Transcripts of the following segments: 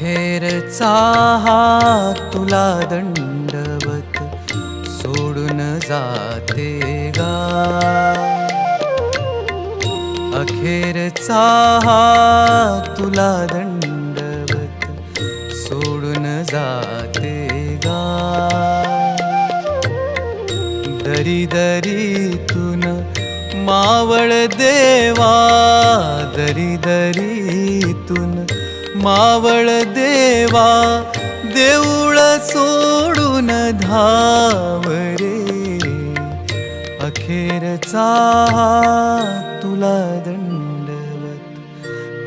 अखेरचा हा तुला दंडवत सोडून जाते गा. अखेरचा हा तुला दंडवत सोडून जाते गा. दरी दरीतून मावळ देवा, दरी दरीतून मावळ देवा, देऊळ सोडून धाव रे. अखेरचा तुला दंडवत,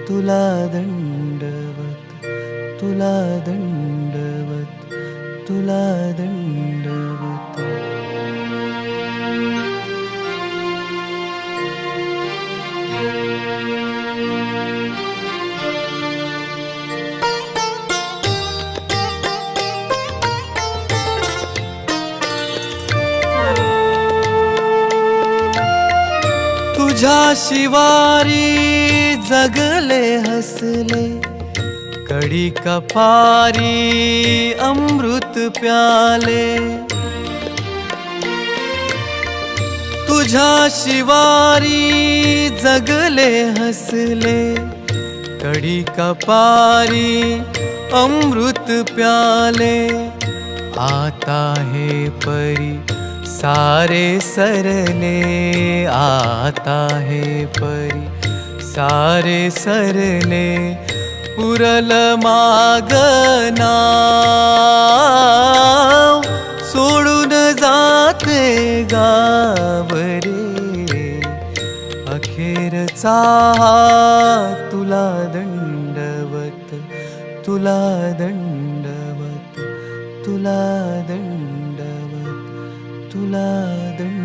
तुला दंडवत, तुला दंडवत, तुला दंडवत. तुझ्या शिवारी जगले हसले, कडी कपारी अमृत प्याले. तुझ्या शिवारी जगले हसले, कडी कपारी अमृत प्याले. आता हे परी सारे सरले, आता हे परी सारे सरले. उरल माग नाव, सोडून जाते गाव रे. अखेरचा तुला दंडवत, तुला दंडवत, तुला दंडवत, तुला दंडवत.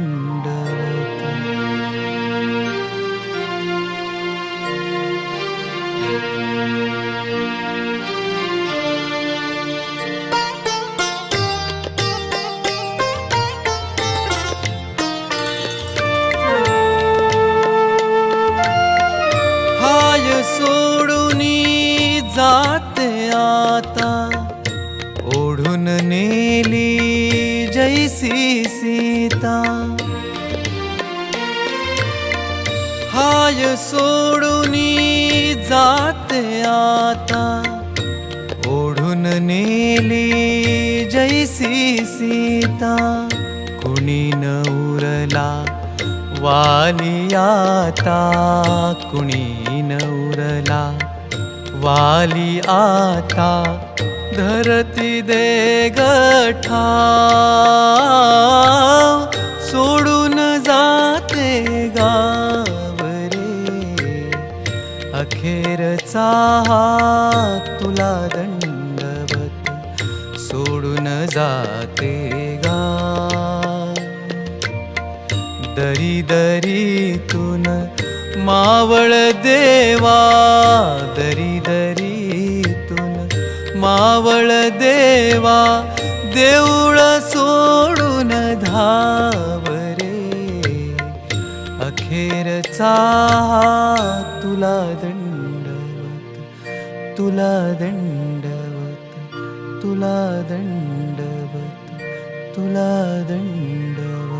हाय सोडूनी जाते आता, ओढून नेली जैसी सीता. हाय सोडूनी जाते आता, ओढून नेली जैसी सीता. कुणी न उरला वाली आता, कुणी न उरला वाली आता. धरती दे ठाव, सोडून जाते गाव रे. अखेरचा तुला दंडवत सोडून जाते गा. दरी दरीतून मावळ देवा, दरी दरीतून मावळ देवा, देऊळ सोडून धाव रे. अखेरचा तुला दंडवत, तुला दंडवत, तुला दंडवत, तुला दंडवत.